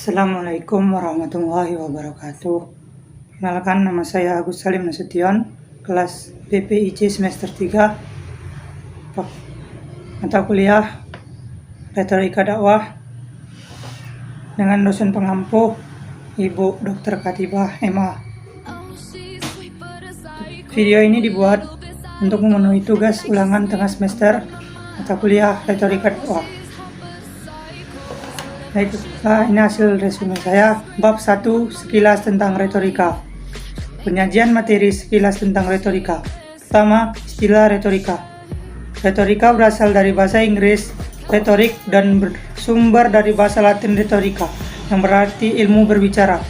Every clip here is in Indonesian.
Assalamualaikum warahmatullahi wabarakatuh. Perkenalkan, nama saya Agus Salim Nasution, kelas BPIC semester 3, mata kuliah Retorika Dakwah dengan dosen pengampu Ibu Dr. Katibah MA. Video ini dibuat untuk memenuhi tugas ulangan tengah semester mata kuliah Retorika Dakwah. Baiklah, ini hasil resume saya. Bab 1, sekilas tentang retorika. Penyajian materi sekilas tentang retorika. Pertama, istilah retorika. Retorika berasal dari bahasa Inggris retorik dan bersumber dari bahasa Latin retorika, yang berarti ilmu berbicara.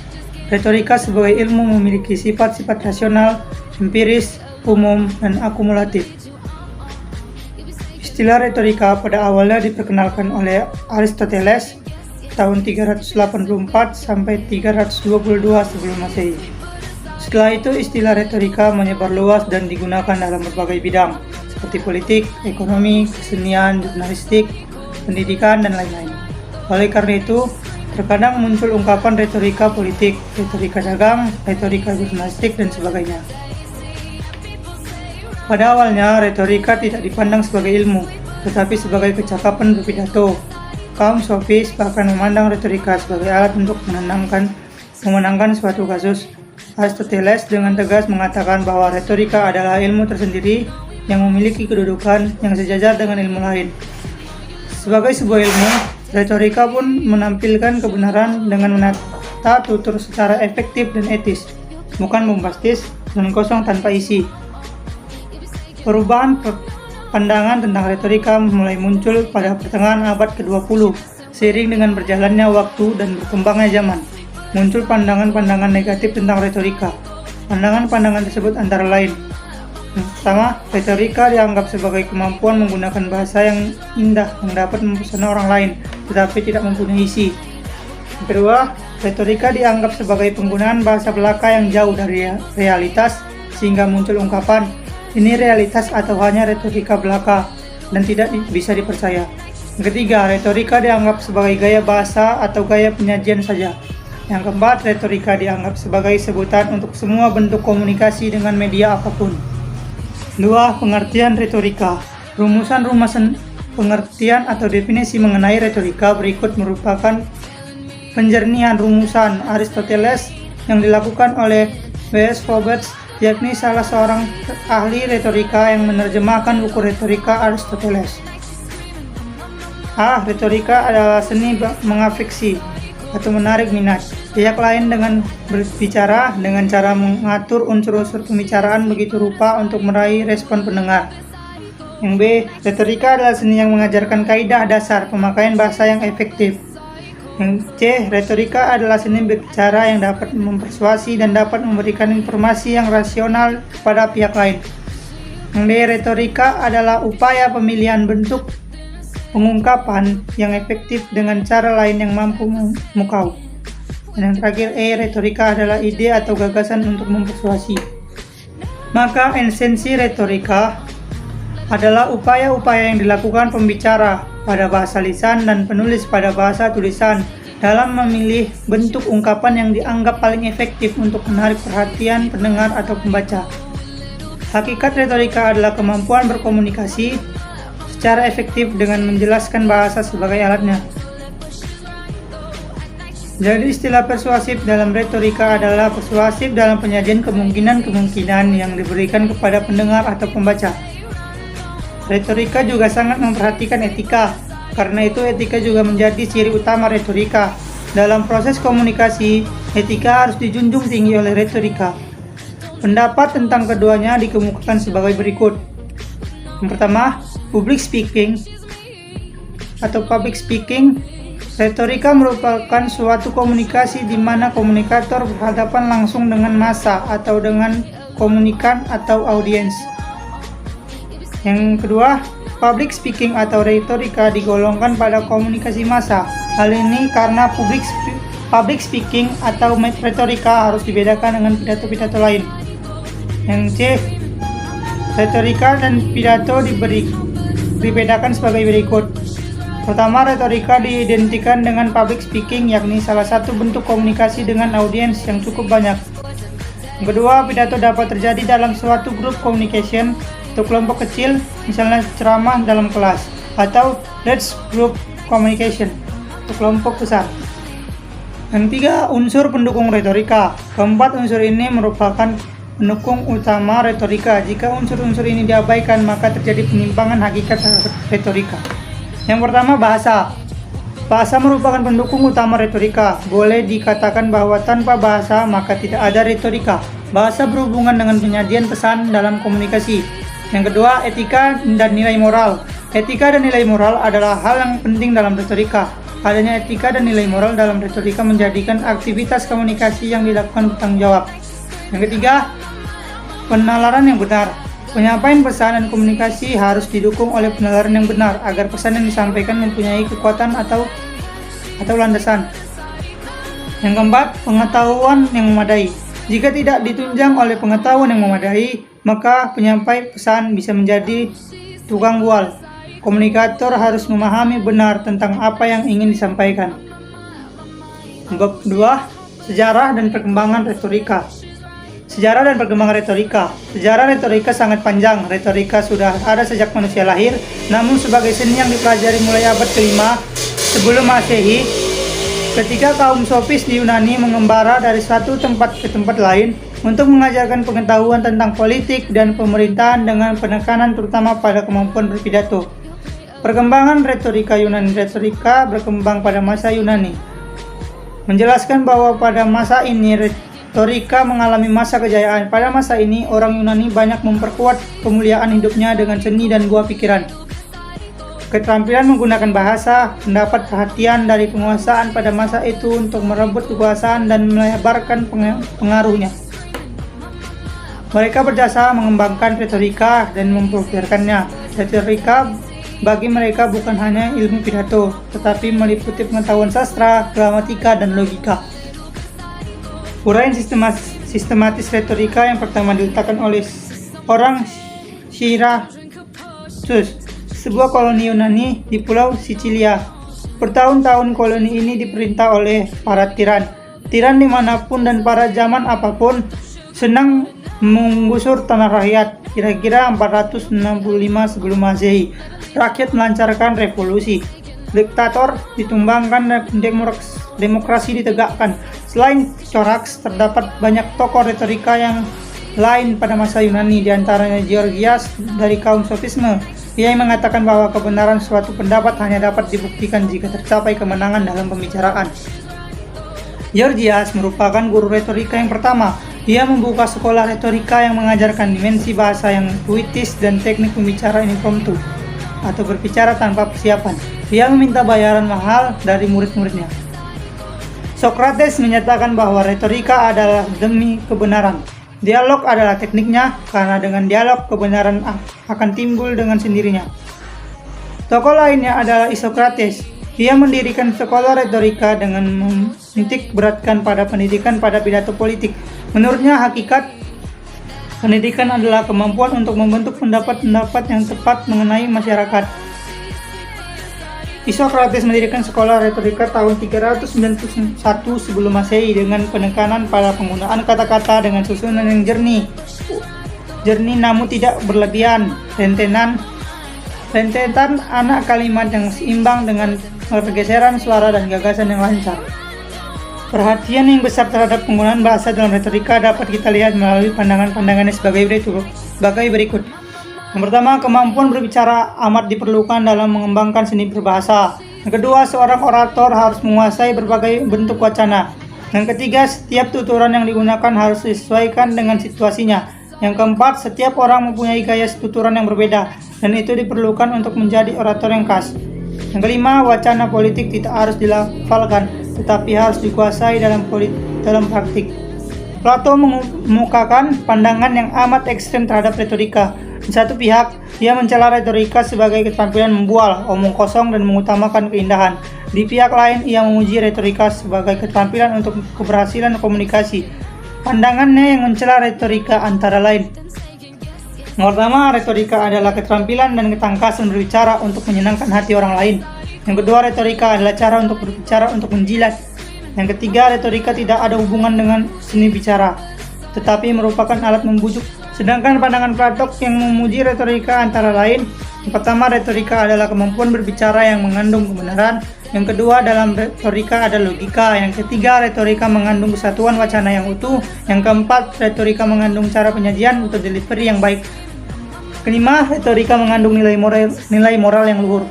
Retorika sebagai ilmu memiliki sifat-sifat rasional, empiris, umum, dan akumulatif. Istilah retorika pada awalnya diperkenalkan oleh Aristoteles tahun 384 sampai 322 sebelum Masehi. Setelah itu istilah retorika menyebar luas dan digunakan dalam berbagai bidang seperti politik, ekonomi, kesenian, jurnalistik, pendidikan, dan lain-lain. Oleh karena itu, terkadang muncul ungkapan retorika politik, retorika dagang, retorika jurnalistik, dan sebagainya. Pada awalnya, retorika tidak dipandang sebagai ilmu, tetapi sebagai kecakapan berpidato. Kaum sofis bahkan memandang retorika sebagai alat untuk memenangkan suatu kasus. Aristoteles dengan tegas mengatakan bahwa retorika adalah ilmu tersendiri yang memiliki kedudukan yang sejajar dengan ilmu lain. Sebagai sebuah ilmu, retorika pun menampilkan kebenaran dengan menata tutur secara efektif dan etis, bukan bombastis dan kosong tanpa isi. Perubahan pandangan tentang retorika mulai muncul pada pertengahan abad ke-20. Seiring dengan berjalannya waktu dan berkembangnya zaman, muncul pandangan-pandangan negatif tentang retorika. Pandangan-pandangan tersebut antara lain: pertama, retorika dianggap sebagai kemampuan menggunakan bahasa yang indah yang dapat mempesona orang lain, tetapi tidak mempunyai isi. Yang kedua, retorika dianggap sebagai penggunaan bahasa belaka yang jauh dari realitas, sehingga muncul ungkapan, ini realitas atau hanya retorika belaka dan tidak bisa dipercaya. Yang ketiga, retorika dianggap sebagai gaya bahasa atau gaya penyajian saja. Yang keempat, retorika dianggap sebagai sebutan untuk semua bentuk komunikasi dengan media apapun. 2. Pengertian retorika. Rumusan-rumusan pengertian atau definisi mengenai retorika berikut merupakan penjernihan rumusan Aristoteles yang dilakukan oleh W.S. Roberts, yakni salah seorang ahli retorika yang menerjemahkan buku retorika Aristoteles. A. Retorika adalah seni mengafeksi atau menarik minat pihak lain dengan berbicara dengan cara mengatur unsur-unsur pembicaraan begitu rupa untuk meraih respon pendengar. Yang B. Retorika adalah seni yang mengajarkan kaidah dasar pemakaian bahasa yang efektif. Yang C. Retorika adalah seni berbicara yang dapat mempersuasi dan dapat memberikan informasi yang rasional kepada pihak lain. Yang D. Retorika adalah upaya pemilihan bentuk pengungkapan yang efektif dengan cara lain yang mampu memukau. Dan yang terakhir E. Retorika adalah ide atau gagasan untuk mempersuasi. Maka esensi retorika adalah upaya-upaya yang dilakukan pembicara pada bahasa lisan dan penulis pada bahasa tulisan dalam memilih bentuk ungkapan yang dianggap paling efektif untuk menarik perhatian pendengar atau pembaca. Hakikat retorika adalah kemampuan berkomunikasi secara efektif dengan menjelaskan bahasa sebagai alatnya. Jadi istilah persuasif dalam retorika adalah persuasif dalam penyajian kemungkinan-kemungkinan yang diberikan kepada pendengar atau pembaca. Retorika juga sangat memperhatikan etika. Karena itu etika juga menjadi ciri utama retorika. Dalam proses komunikasi, etika harus dijunjung tinggi oleh retorika. Pendapat tentang keduanya dikemukakan sebagai berikut. Yang pertama, public speaking atau public speaking. Retorika merupakan suatu komunikasi di mana komunikator berhadapan langsung dengan massa atau dengan komunikan atau audiens. Yang kedua, public speaking atau retorika digolongkan pada komunikasi massa. Hal ini karena public speaking atau retorika harus dibedakan dengan pidato-pidato lain. Yang C, retorika dan pidato dibedakan sebagai berikut. Pertama, retorika diidentikan dengan public speaking, yakni salah satu bentuk komunikasi dengan audiens yang cukup banyak. Yang kedua, pidato dapat terjadi dalam suatu group communication atau kelompok kecil, misalnya ceramah dalam kelas, atau large group communication atau kelompok besar. Yang ketiga, unsur pendukung retorika. Keempat unsur ini merupakan pendukung utama retorika. Jika unsur-unsur ini diabaikan, maka terjadi penyimpangan hakikat retorika. Yang pertama, bahasa. Bahasa merupakan pendukung utama retorika. Boleh dikatakan bahwa tanpa bahasa maka tidak ada retorika. Bahasa berhubungan dengan penyajian pesan dalam komunikasi. Yang kedua, etika dan nilai moral. Etika dan nilai moral adalah hal yang penting dalam retorika. Adanya etika dan nilai moral dalam retorika menjadikan aktivitas komunikasi yang dilakukan bertanggung jawab. Yang ketiga, penalaran yang benar. Penyampaian pesan dan komunikasi harus didukung oleh penalaran yang benar agar pesan yang disampaikan mempunyai kekuatan atau landasan. Yang keempat, pengetahuan yang memadai. Jika tidak ditunjang oleh pengetahuan yang memadai, maka penyampai pesan bisa menjadi tukang bual. Komunikator harus memahami benar tentang apa yang ingin disampaikan. Bab kedua, sejarah dan perkembangan retorika. Sejarah dan perkembangan retorika. Sejarah retorika sangat panjang. Retorika sudah ada sejak manusia lahir, namun sebagai seni yang dipelajari mulai abad ke-5 sebelum Masehi, ketika kaum sofis di Yunani mengembara dari satu tempat ke tempat lain untuk mengajarkan pengetahuan tentang politik dan pemerintahan dengan penekanan terutama pada kemampuan berpidato. Perkembangan retorika Yunani. Retorika berkembang pada masa Yunani. Menjelaskan bahwa pada masa ini retorika mengalami masa kejayaan. Pada masa ini, orang Yunani banyak memperkuat kemuliaan hidupnya dengan seni dan buah pikiran. Keterampilan menggunakan bahasa, mendapat perhatian dari penguasaan pada masa itu untuk merebut kekuasaan dan melebarkan pengaruhnya. Mereka berjasa mengembangkan retorika dan mempopulerkannya. Retorika bagi mereka bukan hanya ilmu pidato, tetapi meliputi pengetahuan sastra, gramatika, dan logika. Uraian sistematis retorika yang pertama diletakkan oleh orang Syrakus, sebuah koloni Yunani di Pulau Sicilia. Bertahun-tahun koloni ini diperintah oleh para tiran. Tiran dimanapun dan pada zaman apapun senang menggusur tanah rakyat. Kira-kira 465 sebelum Masehi, rakyat melancarkan revolusi. Diktator ditumbangkan dan demokrasi ditegakkan. Selain Syrakus, terdapat banyak tokoh retorika yang lain pada masa Yunani, diantaranya Gorgias dari kaum sofisme. Ia mengatakan bahwa kebenaran suatu pendapat hanya dapat dibuktikan jika tercapai kemenangan dalam pembicaraan. Gorgias merupakan guru retorika yang pertama. Ia membuka sekolah retorika yang mengajarkan dimensi bahasa yang puitis dan teknik pembicaraan impromptu atau berbicara tanpa persiapan. Ia meminta bayaran mahal dari murid-muridnya. Sokrates menyatakan bahwa retorika adalah demi kebenaran. Dialog adalah tekniknya, karena dengan dialog kebenaran akan timbul dengan sendirinya. Tokoh lainnya adalah Isokrates. Ia mendirikan sekolah retorika dengan menitik beratkan pada pendidikan pada pidato politik. Menurutnya, hakikat pendidikan adalah kemampuan untuk membentuk pendapat-pendapat yang tepat mengenai masyarakat. Isokrates mendirikan sekolah retorika tahun 391 sebelum Masehi dengan penekanan pada penggunaan kata-kata dengan susunan yang jernih namun tidak berlebihan, rentetan anak kalimat yang seimbang dengan pergeseran suara dan gagasan yang lancar. Perhatian yang besar terhadap penggunaan bahasa dalam retorika dapat kita lihat melalui pandangan-pandangannya sebagai berikut. Yang pertama, kemampuan berbicara amat diperlukan dalam mengembangkan seni berbahasa. Yang kedua, seorang orator harus menguasai berbagai bentuk wacana. Yang ketiga, setiap tuturan yang digunakan harus disesuaikan dengan situasinya. Yang keempat, setiap orang mempunyai gaya tuturan yang berbeda, dan itu diperlukan untuk menjadi orator yang khas. Yang kelima, wacana politik tidak harus dilafalkan, tetapi harus dikuasai dalam praktik. Plato mengemukakan pandangan yang amat ekstrem terhadap retorika. Di satu pihak, dia mencela retorika sebagai keterampilan membual, omong kosong, dan mengutamakan keindahan. Di pihak lain, ia memuji retorika sebagai keterampilan untuk keberhasilan komunikasi. Pandangannya yang mencela retorika antara lain: yang pertama, retorika adalah keterampilan dan ketangkasan berbicara untuk menyenangkan hati orang lain. Yang kedua, retorika adalah cara untuk berbicara untuk menjilat. Yang ketiga, retorika tidak ada hubungan dengan seni bicara, tetapi merupakan alat membujuk. Sedangkan pandangan Plato yang memuji retorika antara lain, yang pertama, retorika adalah kemampuan berbicara yang mengandung kebenaran. Yang kedua, dalam retorika ada logika. Yang ketiga, retorika mengandung kesatuan wacana yang utuh. Yang keempat, retorika mengandung cara penyajian atau delivery yang baik. Kelima, retorika mengandung nilai moral yang luhur.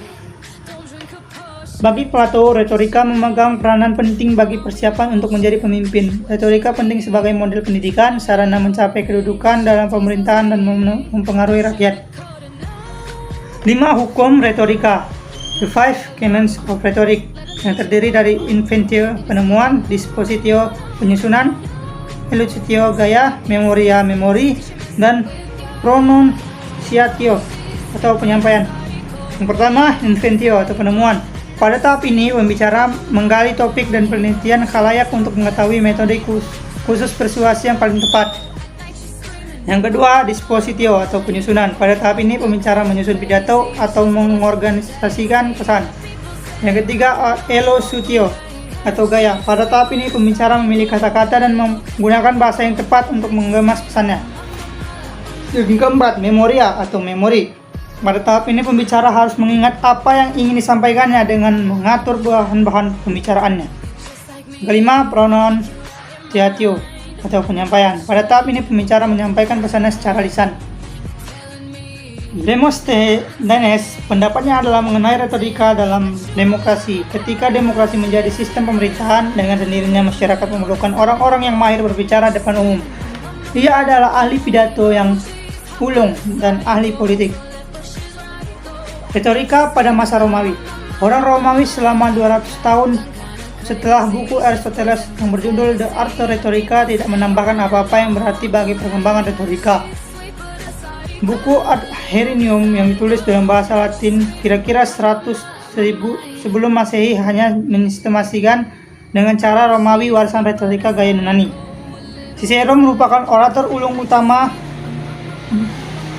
Bagi Plato, retorika memegang peranan penting bagi persiapan untuk menjadi pemimpin. Retorika penting sebagai model pendidikan, sarana mencapai kedudukan dalam pemerintahan dan mempengaruhi rakyat. 5. Hukum retorika. The Five Canons of Rhetoric, yang terdiri dari inventio penemuan, dispositio penyusunan, eluciditio gaya, memoria memori, dan pronunciatio atau penyampaian. Yang pertama, inventio atau penemuan. Pada tahap ini, pembicara menggali topik dan penelitian khalayak untuk mengetahui metode khusus persuasi yang paling tepat. Yang kedua, dispositio atau penyusunan. Pada tahap ini, pembicara menyusun pidato atau mengorganisasikan pesan. Yang ketiga, elocutio atau gaya. Pada tahap ini, pembicara memilih kata-kata dan menggunakan bahasa yang tepat untuk mengemas pesannya. Yang keempat, memoria atau memori. Pada tahap ini, pembicara harus mengingat apa yang ingin disampaikannya dengan mengatur bahan-bahan pembicaraannya. Yang kelima, pronunciatio atau penyampaian. Pada tahap ini, pembicara menyampaikan pesannya secara lisan. Demosthenes pendapatnya adalah mengenai retorika dalam demokrasi. Ketika demokrasi menjadi sistem pemerintahan, dengan sendirinya masyarakat memerlukan orang-orang yang mahir berbicara depan umum. Ia adalah ahli pidato yang ulung dan ahli politik. Retorika pada masa Romawi. Orang Romawi selama 200 tahun setelah buku Aristoteles yang berjudul The Art of Rhetorica tidak menambahkan apa-apa yang berarti bagi perkembangan retorika. Buku Ad Herennium yang ditulis dalam bahasa Latin kira-kira 100.000 sebelum Masehi hanya mensistemasikan dengan cara Romawi warisan retorika gaya Yunani. Cicero merupakan orator ulung utama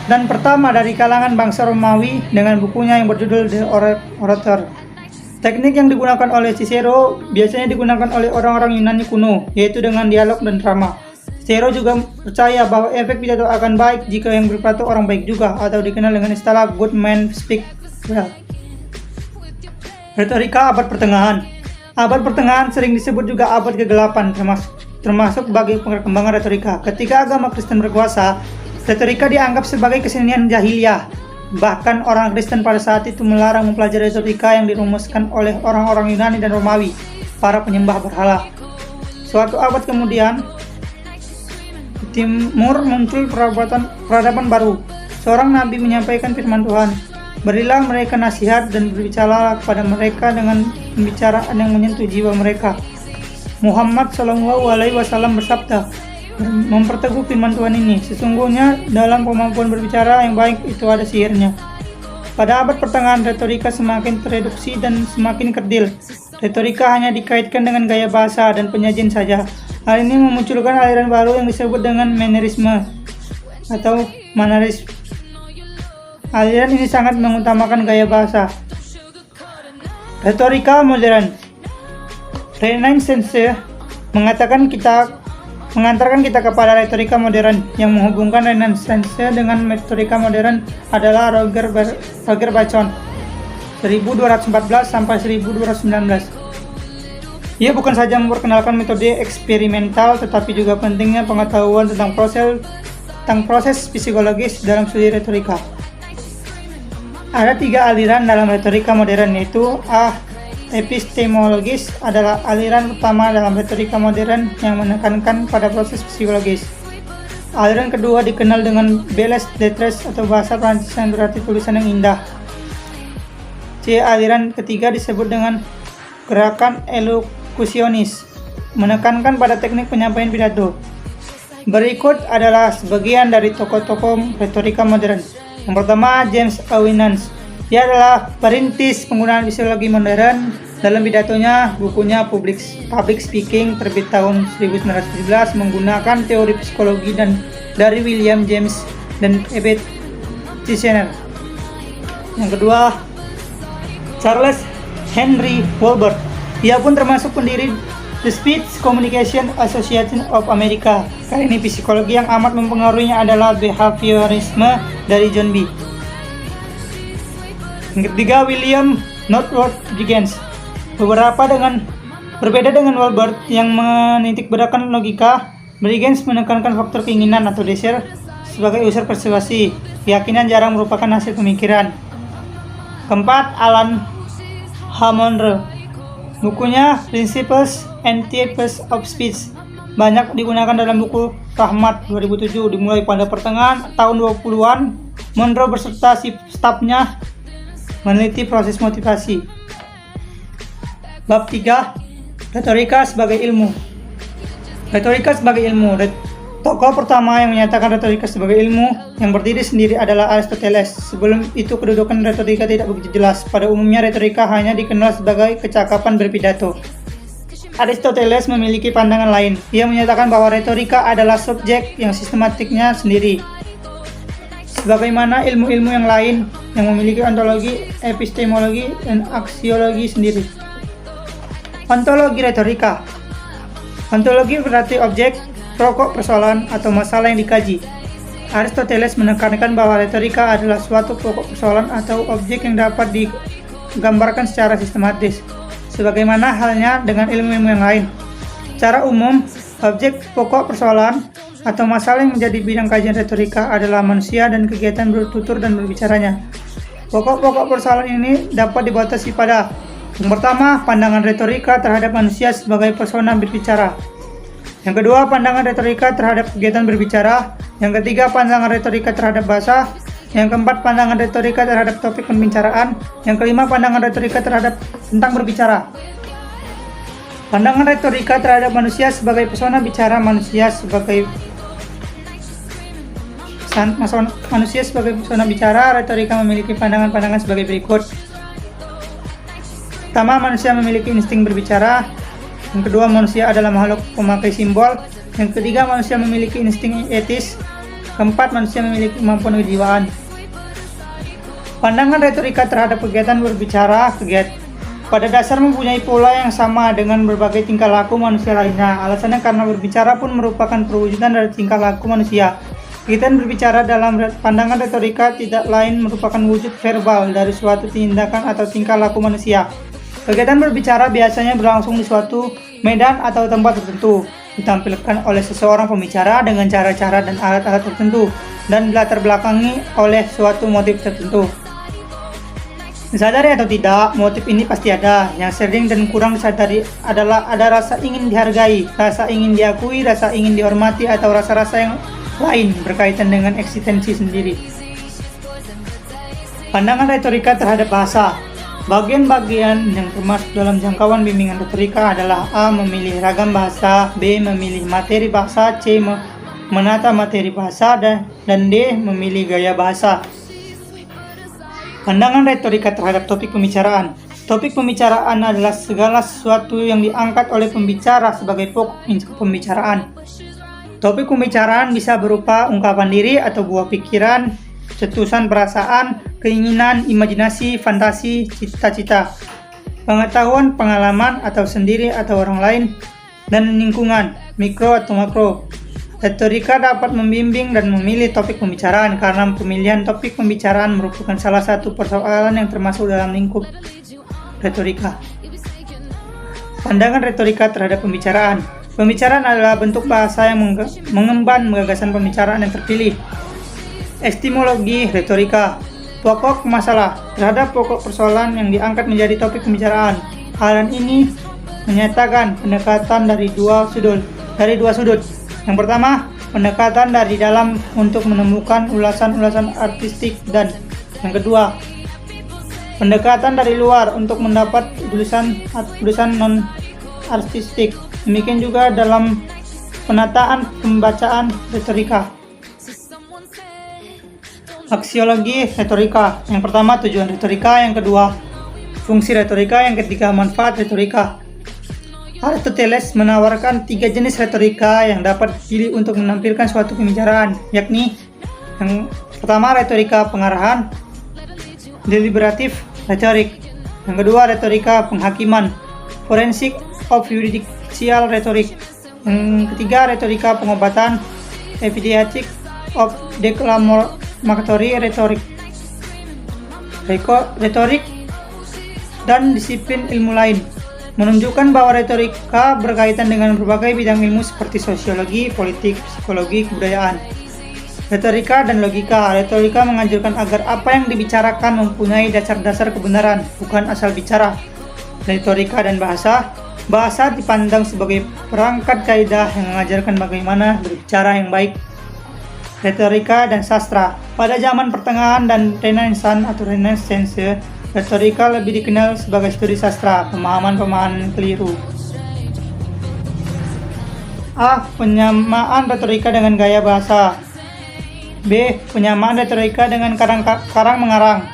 dan pertama dari kalangan bangsa Romawi dengan bukunya yang berjudul The Orator. Teknik yang digunakan oleh Cicero biasanya digunakan oleh orang-orang Yunani kuno, yaitu dengan dialog dan drama. Cicero juga percaya bahwa efek pidato akan baik jika yang berpidato orang baik juga, atau dikenal dengan istilah good man speak well. Retorika abad pertengahan. Abad pertengahan sering disebut juga abad kegelapan, termasuk bagi perkembangan retorika. Ketika agama Kristen berkuasa, retorika dianggap sebagai kesenian jahiliyah. Bahkan orang Kristen pada saat itu melarang mempelajari retorika yang dirumuskan oleh orang-orang Yunani dan Romawi, para penyembah berhala. Suatu abad kemudian, di timur muncul peradaban baru. Seorang nabi menyampaikan firman Tuhan. Berilah mereka nasihat dan berbicara kepada mereka dengan pembicaraan yang menyentuh jiwa mereka. Muhammad SAW bersabda, memperteguh firman Tuhan ini, sesungguhnya dalam kemampuan berbicara yang baik itu ada sihirnya. Pada abad pertengahan, retorika semakin tereduksi dan semakin kerdil. Retorika hanya dikaitkan dengan gaya bahasa dan penyajian saja. Hal ini memunculkan aliran baru yang disebut dengan manierisme atau mannerism. Aliran ini sangat mengutamakan gaya bahasa. Retorika modern. Renaissance mengantarkan kita kepada retorika modern. Yang menghubungkan Renaissance dengan retorika modern adalah Roger Bacon 1214 sampai 1219. Ia bukan saja memperkenalkan metode eksperimental, tetapi juga pentingnya pengetahuan tentang proses psikologis dalam studi retorika. Ada 3 aliran dalam retorika modern, yaitu epistemologis adalah aliran utama dalam retorika modern yang menekankan pada proses psikologis. Aliran kedua dikenal dengan belles lettres atau bahasa Prancis yang berarti tulisan yang indah. Aliran ketiga disebut dengan gerakan elocutionis, menekankan pada teknik penyampaian pidato. Berikut adalah sebagian dari tokoh-tokoh retorika modern. Yang pertama, James Aquinas. Dia adalah perintis penggunaan psikologi modern. Dalam pidatonya, bukunya Public Speaking terbit tahun 1917 menggunakan teori psikologi dan dari William James dan Ebert Tishner. Yang kedua, Charles Henry Wolbert. Ia pun termasuk pendiri The Speech Communication Association of America. Kali ini psikologi yang amat mempengaruhinya adalah behaviorisme dari John B. Yang ketiga, William Northwood Briggins. Berbeda dengan Wolbert yang menitikberatkan logika, Briggins menekankan faktor keinginan atau desire sebagai unsur persuasi. Keyakinan jarang merupakan hasil pemikiran. Keempat, Alan Hammonre. Bukunya Principles and Types of Speech banyak digunakan dalam buku Rahmat 2007. Dimulai pada pertengahan tahun 20-an, Monroe beserta stafnya meneliti proses motivasi. Bab 3. Retorika sebagai ilmu. Retorika sebagai ilmu. Tokoh pertama yang menyatakan retorika sebagai ilmu yang berdiri sendiri adalah Aristoteles. Sebelum itu kedudukan retorika tidak begitu jelas. Pada umumnya retorika hanya dikenal sebagai kecakapan berpidato. Aristoteles memiliki pandangan lain. Ia menyatakan bahwa retorika adalah subjek yang sistematiknya sendiri. Sebagaimana ilmu-ilmu yang lain yang memiliki ontologi, epistemologi, dan aksiologi sendiri. Ontologi retorika. Ontologi berarti objek, pokok persoalan atau masalah yang dikaji. Aristoteles menekankan bahwa retorika adalah suatu pokok persoalan atau objek yang dapat digambarkan secara sistematis, sebagaimana halnya dengan ilmu-ilmu yang lain. Secara umum, objek pokok persoalan atau masalah yang menjadi bidang kajian retorika adalah manusia dan kegiatan bertutur dan berbicaranya. Pokok-pokok persoalan ini dapat dibatasi pada: yang pertama, pandangan retorika terhadap manusia sebagai persona berbicara. Yang kedua, pandangan retorika terhadap kegiatan berbicara. Yang ketiga, pandangan retorika terhadap bahasa. Yang keempat, pandangan retorika terhadap topik pembicaraan. Yang kelima, pandangan retorika tentang berbicara. Pandangan retorika terhadap manusia sebagai persona bicara. Manusia sebagai persona bicara. Retorika memiliki pandangan-pandangan sebagai berikut. Pertama, manusia memiliki insting berbicara. Yang kedua, manusia adalah makhluk pemakai simbol. Yang ketiga, manusia memiliki insting etis. Keempat, manusia memiliki kemampuan kejiwaan. Pandangan retorika terhadap kegiatan berbicara. Pada dasar mempunyai pola yang sama dengan berbagai tingkah laku manusia lainnya. Alasannya karena berbicara pun merupakan perwujudan dari tingkah laku manusia. Kegiatan berbicara dalam pandangan retorika tidak lain merupakan wujud verbal dari suatu tindakan atau tingkah laku manusia. Kegiatan berbicara biasanya berlangsung di suatu medan atau tempat tertentu, ditampilkan oleh seseorang pembicara dengan cara-cara dan alat-alat tertentu, dan dilatar belakangi oleh suatu motif tertentu. Disadari atau tidak, motif ini pasti ada. Yang sering dan kurang disadari adalah ada rasa ingin dihargai, rasa ingin diakui, rasa ingin dihormati, atau rasa-rasa yang lain berkaitan dengan eksistensi sendiri. Pandangan retorika terhadap bahasa. Bagian-bagian yang termasuk dalam jangkauan bimbingan retorika adalah A. Memilih ragam bahasa, B. Memilih materi bahasa, C. Menata materi bahasa, dan D. Memilih gaya bahasa. Pandangan retorika terhadap topik pembicaraan. Topik pembicaraan adalah segala sesuatu yang diangkat oleh pembicara sebagai pokok pembicaraan. Topik pembicaraan bisa berupa ungkapan diri atau buah pikiran, cetusan perasaan, keinginan, imajinasi, fantasi, cita-cita, pengetahuan, pengalaman, atau sendiri atau orang lain, dan lingkungan, mikro atau makro. Retorika dapat membimbing dan memilih topik pembicaraan karena pemilihan topik pembicaraan merupakan salah satu persoalan yang termasuk dalam lingkup retorika. Pandangan retorika terhadap pembicaraan. Pembicaraan adalah bentuk bahasa yang mengemban gagasan pembicaraan yang terpilih. Epistemologi retorika. Pokok masalah terhadap pokok persoalan yang diangkat menjadi topik pembicaraan. Hal ini menyatakan pendekatan dari dua sudut. Yang pertama, pendekatan dari dalam untuk menemukan ulasan-ulasan artistik, dan yang kedua, pendekatan dari luar untuk mendapat tulisan non-artistik. Demikian juga dalam penataan pembacaan retorika. Aksiologi retorika. Yang pertama, tujuan retorika. Yang kedua, fungsi retorika. Yang ketiga, manfaat retorika. Aristoteles menawarkan 3 jenis retorika yang dapat dipilih untuk menampilkan suatu pembicaraan, yakni yang pertama, retorika pengarahan, deliberatif retorik. Yang kedua, retorika penghakiman, forensic of judicial rhetoric. Yang ketiga, retorika pengobatan, epidemiology of declamatory rhetoric. Retorik dan disiplin ilmu lain menunjukkan bahwa retorika berkaitan dengan berbagai bidang ilmu seperti sosiologi, politik, psikologi, kebudayaan. Retorika dan logika. Retorika menganjurkan agar apa yang dibicarakan mempunyai dasar-dasar kebenaran, bukan asal bicara. Retorika dan bahasa. Bahasa dipandang sebagai perangkat kaidah yang mengajarkan bagaimana berbicara yang baik. Retorika dan sastra. Pada zaman pertengahan dan Renaissance, retorika lebih dikenal sebagai studi sastra, pemahaman-pemahaman keliru. A. Penyamaan retorika dengan gaya bahasa. B. Penyamaan retorika dengan karang mengarang.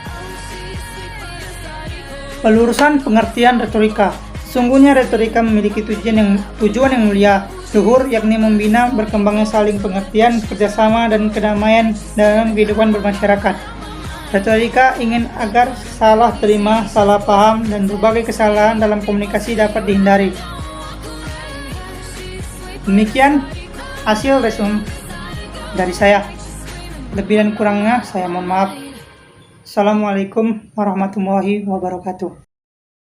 Pelurusan pengertian retorika. Sungguhnya retorika memiliki tujuan yang mulia, luhur, yakni membina berkembangnya saling pengertian, kerjasama, dan kedamaian dalam kehidupan bermasyarakat. Retorika ingin agar salah terima, salah paham, dan berbagai kesalahan dalam komunikasi dapat dihindari. Demikian hasil resume dari saya. Lebih dan kurangnya saya mohon maaf. Assalamualaikum warahmatullahi wabarakatuh.